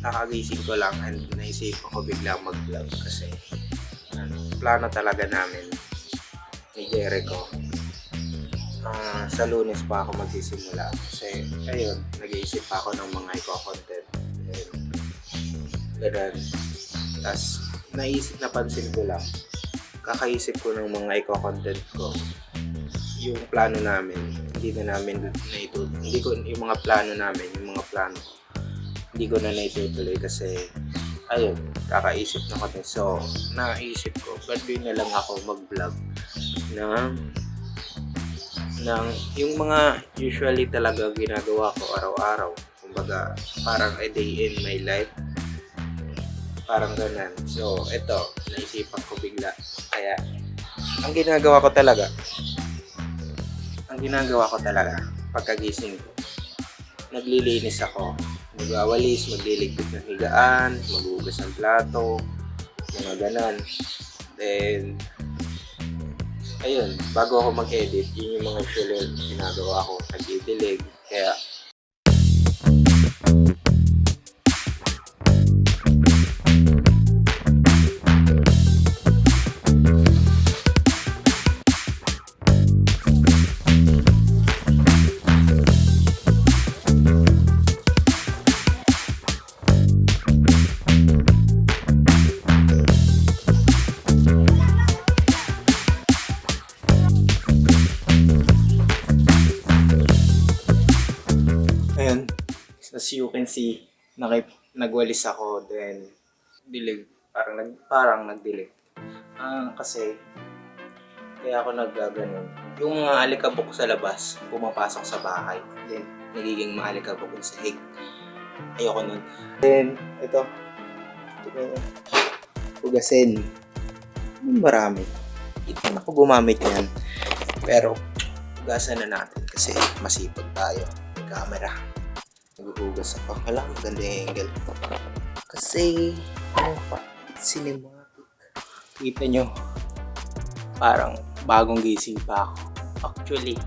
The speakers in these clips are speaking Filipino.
kakagising ko lang and naisipan ko biglang mag-vlog kasi plano talaga namin ni Jericho. Sa Lunes pa ako magsisimula kasi ayun, nag-iisip pa ako ng mga i-content. Ganun. Tapos napansin ko lang, kakaisip ko ng mga i-content ko, yung plano namin, hindi ko yung mga plano namin, hindi ko na naitutuloy kasi ayun, kakaisip na kami. So, naisip ko, gagawin na lang ako mag-vlog ng yung mga usually talaga ginagawa ko araw-araw. Kumbaga, parang a day in my life. Parang ganun. So, ito, naisipan ko bigla. Kaya, ang ginagawa ko pagkagising ko, naglilinis ako. Magwawalis, magliligpit ng higaan, maghugas ng plato, mga ganan. Then, ayun, bago ako mag-edit, yun yung mga usually ginagawa ko. Nag-didilig. Kaya, ayun, as you can see, nagwalis ako, then dilig, parang nagdilig. Kasi kaya ako naggaganon. Yung mga alikabok sa labas, pumapasok sa bahay, then nagiging maalikabok yung sahig. Ayoko nun. Then, ito, tignan nyo, hugasin. Marami. Hindi na ako gumamit yan. Pero, hugasan na natin kasi masipag tayo. May camera. Naghuhugas ako. Wala, maganda yung angle. Kasi, cinematic. Kita nyo, parang bagong gising pa ako. Actually,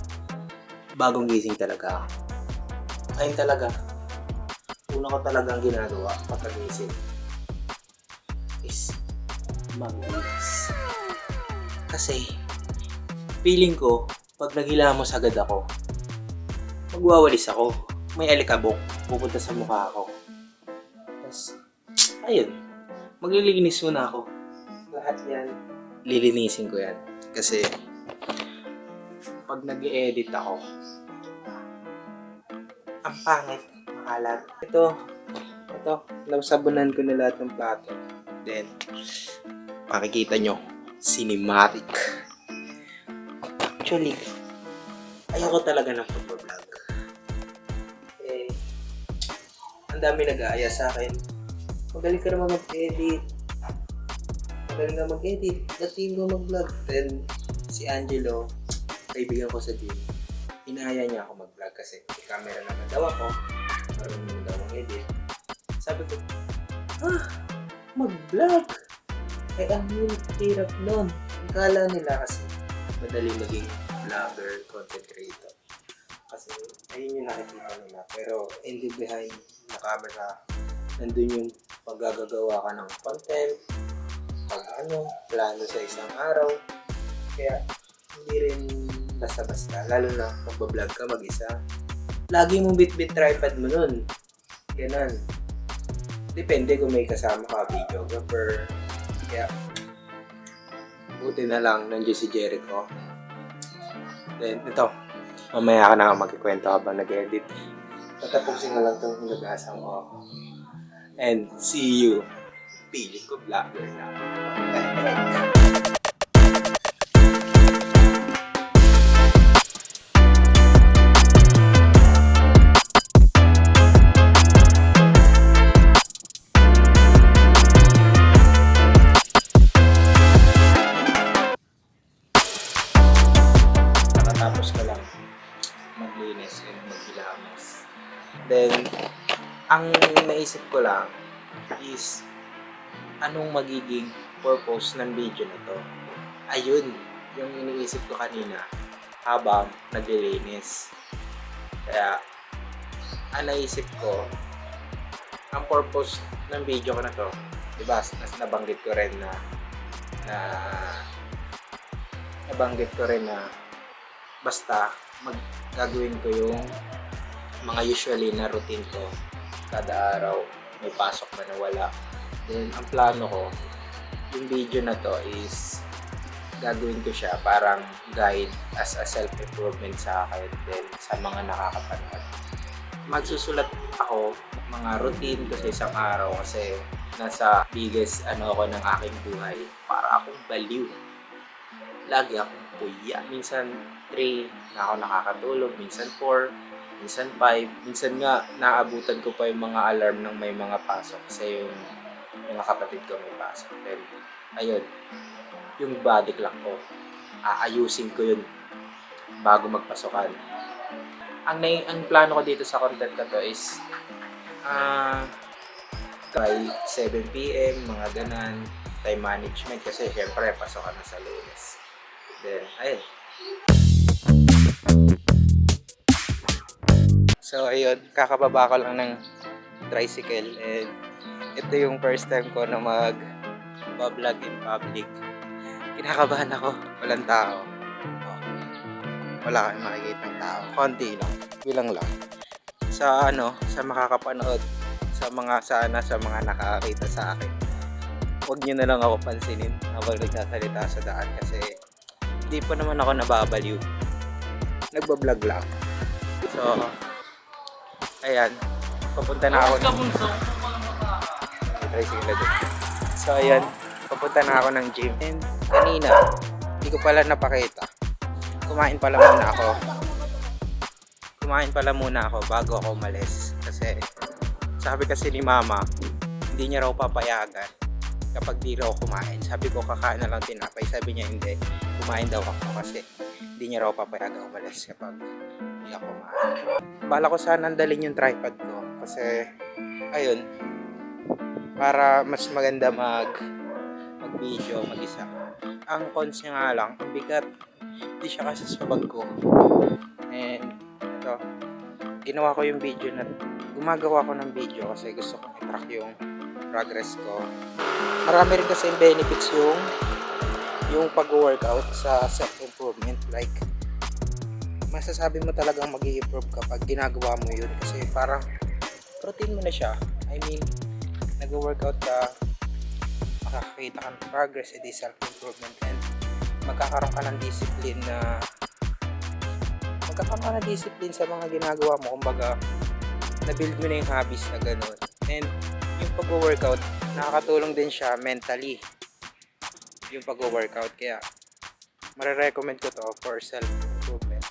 bagong gising talaga ako. Ayun talaga. Una ko talagang ginagawa pagkagising is maglinis. Kasi, feeling ko, pag naghilamos agad ako, magwawalis ako. May alikabok, pupunta sa mukha ako. Tapos, ayun, maglilinis muna ako. Lahat yan, lilinisin ko yan. Kasi, pag nag-i-edit ako, ang pangit, makalat. Ito, nasabunan ko na lahat ng plato. Then, makikita nyo, cinematic. Actually, ayoko talaga ng pag-vlog. Ang dami nag-aaya sa akin. Magaling ka naman mag-edit. Dating mo mag-vlog. Then, si Angelo, kaibigan ko sa gym, inaya niya ako mag-vlog kasi may camera naman daw ako. Marunong daw mag-edit. Sabi ko, mag-vlog? Ang hirap nun. Akala nila kasi madali maging vlogger, content creator. Kasi ayun yung nakikita nila. Pero in the behind the camera, nandun yung paggagawa ka ng content, plano sa isang araw. Kaya hindi rin basta-basta. Lalo na magbablog ka mag-isa. Lagi mong bit-bit tripod mo nun. Ganun. Depende kung may kasama ka, videographer. Kaya, buti na lang nandiyan si Jericho. Then, ito. Mamaya ka na magkikwento habang nag-edit. Tatapusin na lang itong hinagasan mo ako. And, see you. Pili ko vlogger na. Tapos ko lang maglinis and maghilamos. Then, ang naisip ko lang is anong magiging purpose ng video na to. Ayun, yung iniisip ko kanina habang naglilinis. Kaya, ang naisip ko, ang purpose ng video ko na to, diba, nabanggit ko rin na nabanggit ko rin na basta gagawin ko yung mga usually na routine ko kada araw, may pasok man na wala. Then ang plano ko, yung video na to is gagawin ko siya parang guide as a self-improvement sa akin din sa mga nakakapanood. Magsusulat ako mga routine ko sa isang araw kasi nasa biggest ako ng aking buhay. Para akong baliw. Lagi akong kuya. Minsan 3 na ako nakakatulog, minsan 4, minsan 5. Minsan nga naabutan ko pa yung mga alarm ng may mga pasok kasi yung mga kapatid ko may pasok. Then, ayun, yung body clock ko, aayusin ko yun bago magpasokan. Ang plano ko dito sa content na to is by 7 PM, mga ganan, time management kasi syempre pasokan na sa Lunes. Then, ayun. So, ayun, kakababa ko lang ng tricycle and ito yung first time ko na mag-vlog in public. Kinakabahan ako, walang tao. Wala kang makikita ng tao, konti lang, bilang lang. Sa makakapanood, sa mga nakakita sa akin, huwag nyo na lang ako pansinin habang nagsasalita sa daan kasi hindi pa naman ako nababaliw. Nagbablog lang. So, ayan, papunta na ako So, ayan, papunta na ako ng gym. And kanina, hindi ko pala napakita. Kumain pala muna ako bago ako umalis. Kasi, sabi kasi ni mama, hindi niya raw papayagan kapag di raw kumain. Sabi ko, kakain na lang tinapay. Sabi niya, hindi. Kumain daw ako kasi hindi niya raw papayagan umalis kapag hindi ako kumain. Bala ko sana andalin yung tripod ko. Kasi, ayun, para mas maganda mag-video, mag-isa. Ang cons niya nga lang, ang bigat. Hindi siya kasi sa bag ko. And, ito, gumagawa ko ng video kasi gusto kong i-track yung progress ko. Marami rin kasi benefits yung pag-workout sa self-improvement. Like, masasabi mo talagang mag-i-improve kapag ginagawa mo yun kasi parang routine mo na siya. I mean, nag-workout ka, makakakita ka ng progress, edi self-improvement, and magkakaroon ka ng discipline sa mga ginagawa mo. Kumbaga, na-build mo na yung habits na gano'n. And yung pag-workout, nakakatulong din siya mentally. Yung pag-workout, kaya marirecommend ko to for self-improvement.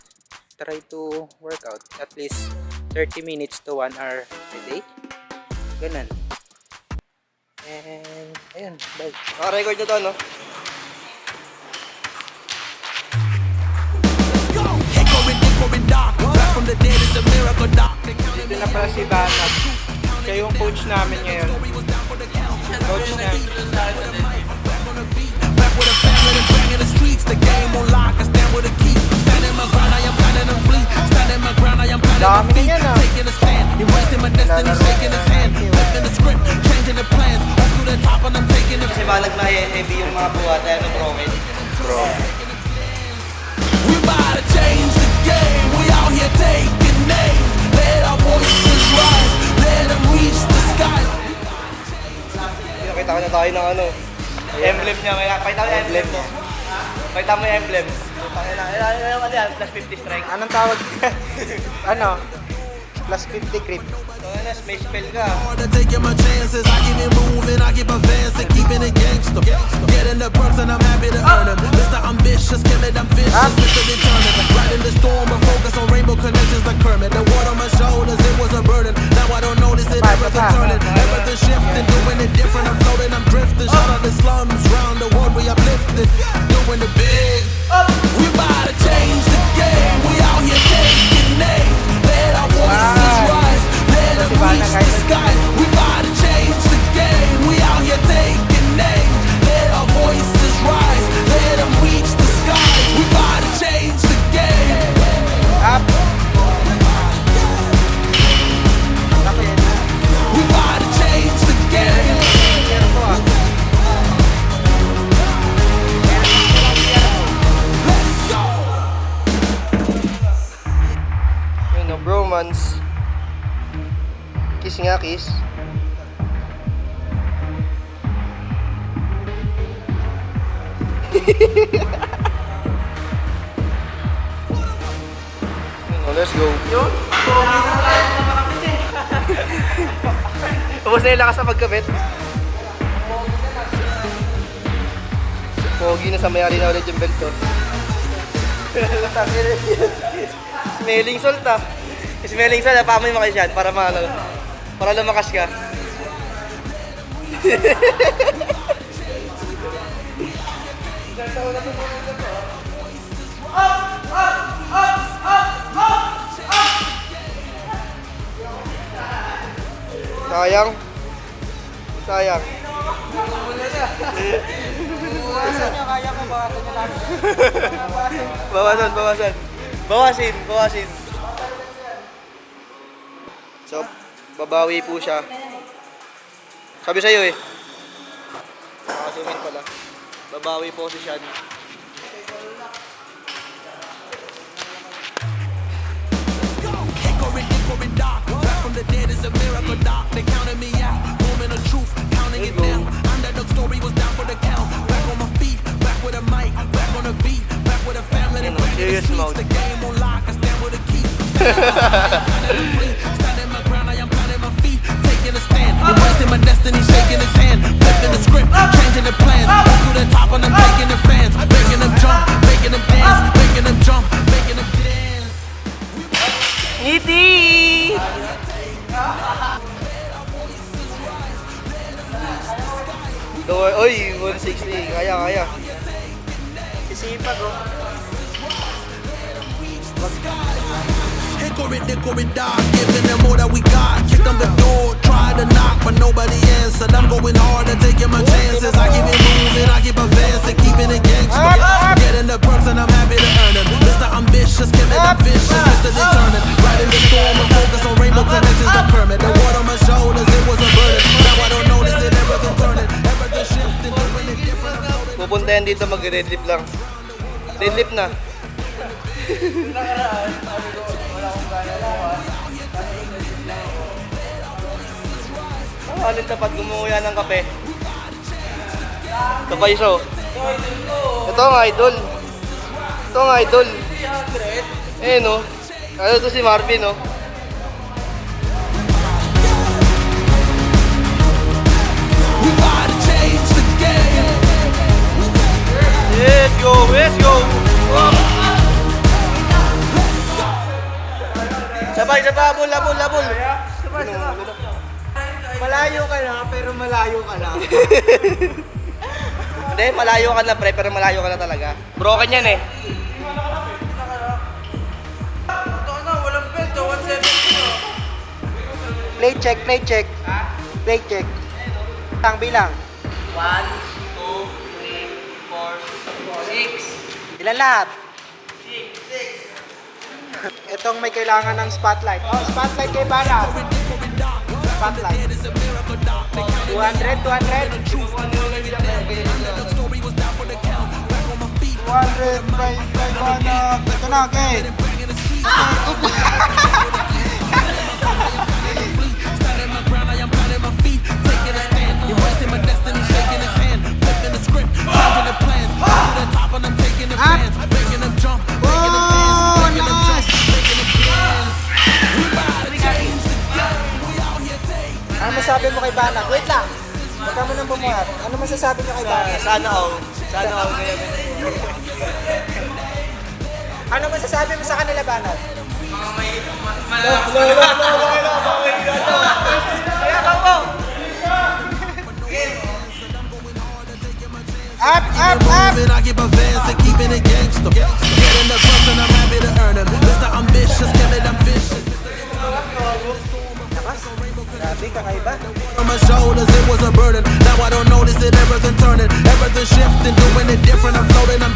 Try to workout at least 30 minutes to 1 hour a day. Ganun. And, ayun, bye. Naka-record na to, no? Dito na pala si Banat. Siya yung coach namin ngayon. Coach na. Dami na yan, ah. Kasi balag na heavy yung mga buhat, ano, bro. We about to change the game. We out here taking names. Let our voices rise. Let them reach the sky. Nakita ko na tayo ng ano, emblem niya. Pakita mo yung emblem mo. Pakita mo yung emblem. Ano yan? Plus 50 strength. Anong tawag? Plus 50 grip. May spell ka. Taking my chances. I keep it moving. I keep advancing. Keeping it gangster. Getting the perks and I'm happy to earn them. Mr. Ambitious, kill it, I'm vicious. Mr. Determined. Riding the storm and focus on rainbow connections like Kermit. The water on my shoulders, it was a burden. Now I don't notice it, everything turning. Everything shifting, doing it different. I'm floating, I'm drifting. Shout out the slums, round the world we uplifted. Doing the big. We about to change the game. We out here taking names. Let our voices rise. Let them reach the sky. We about to change the game. We out here taking names. Let our voices rise. Let them reach the sky. We about to change the game. Mons. Kiss nga, kiss. Oh, let's go. Yun? Tapos na yung lakas sa pagkabit. Pogi na sa mayari na ulit yung belt ko. Smelling salt ah. Smelling salt, pamoy mo kayo dyan para para lumakas ka. Sayang. Sayang. Kaya ko ba ito lang? Bawasan. Bawasin. So, babawi po siya. Sabi sa'yo eh. Nakasumin pala. Babawi po si Sean. Echoing dark. Back from the dead is a miracle, doc. They counted me out. Moment of truth, counting it down. Underdog story was down for the count. Back on my feet, back with a mic, back on the beat, back with a family. You know, serious mode. The game on lock, I stand with a key. Standing my ground, I am planting my feet, taking a stand. Embracing my destiny, shaking his hand, flipping the script, changing the plans. Up to the top, and I'm taking the fans, making them jump, making them dance, making them jump, making them dance. Ngiti! Oy, 160. Kaya. Sisipag oh. Hickory dock, giving them all that we got. Kick on the door, try to knock, but nobody answered. I'm going hard and taking my chances. I keep it moving, I keep advancing, keeping it gangster. Getting the perks and I'm happy to earn them. Mr. Ambitious, give it up vicious, Mr. Determined. Riding the storm and focus on rainbow connections like Kermit. The water on my shoulders, it was a burden. Now I don't notice it, everything turning, everything shifting, doing it different. Pupunta yan dito mag-deadlift lang. Deadlift na. Alin tapat gumuya ng kape. Ito pa iso. Ito ang idol. Eh no. Ano to si Marvin no? We gotta change the game. Let's go. Sabay, labol. Malayo ka na, pero malayo ka na. Hindi, malayo ka na pre, pero malayo ka na talaga. Broken yan eh. Play check. Tang bilang. 1, 2, 3, 4, 5, 6. Ilan lahat? Itong may kailangan ng spotlight. Oh, spotlight kay Bana. Spotlight. 200. Kay Bana. Ito na, okay. Standing my ground, I am planting my feet, taking a stand, embracing my destiny, shaking his hand, flipping the script, changing the plans. Up to the top, and I'm taking the fans, making them jump, making them dance, making them jump, making them dance. We about to change the game. We out here taking. Ano masabi mo kay Bana? Wait lang. Huwag ka mo nang bumuhat. Ano masasabi niyo kay Bana? Sana all ngayon. Ano masasabi mo sa kanila, Bana? Up! Moving, I keep advancing, keeping it gangster. Getting the bucks and I'm happy to earn them. Mr. Ambitious, give it ambitious. Grabe, kakaiba. On my shoulders, it was a burden. Now I don't notice it, everything turning, everything shifting, doing it different. I'm floating, I'm